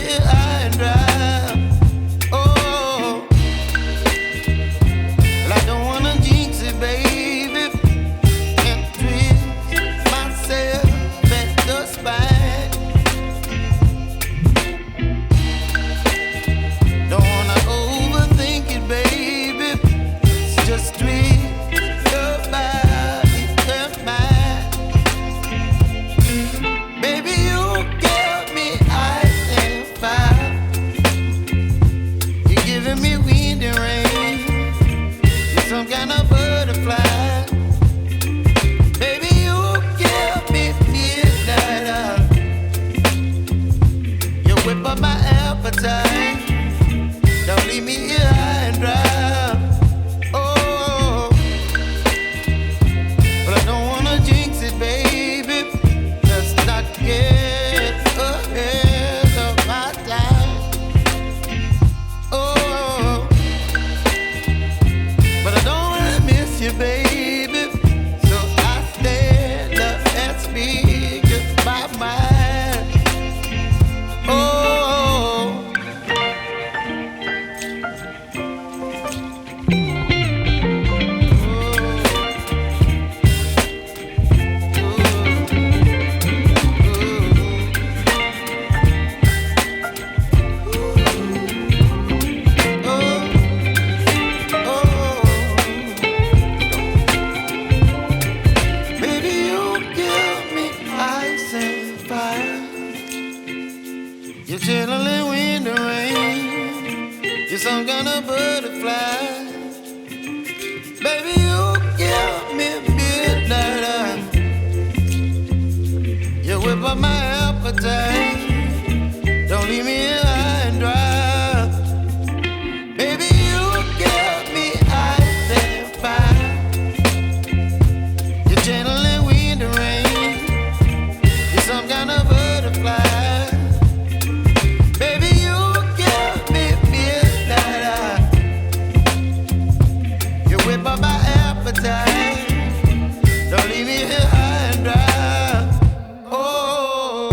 here high and dry. Oh, well, I don't wanna jinx it, baby, and twist myself at the spine. Don't wanna overthink it, baby. It's just twist your body and mine. Baby, you give me ice and fire. You're giving me wind and rain. You're some kind of butterfly. Baby, you give me midnight. You whip up my appetite. Don't leave me here high and dry. Oh, but I don't wanna jinx it, baby. Let's not get ahead of my time. Oh, but I don't wanna miss you, baby. So I stand up and speak my mind. Oh. Baby, you give me ice and fire. You're channeling wind and rain. You're some kind of butterfly. Baby, you give me midnight. You whip up my appetite. Don't leave me here high and dry. Baby, you give me ice and fire. You're channeling wind and rain. You're some kind of butterfly. Baby, you give me midnight. You whip up my appetite. Don't leave me here high and dry. Oh.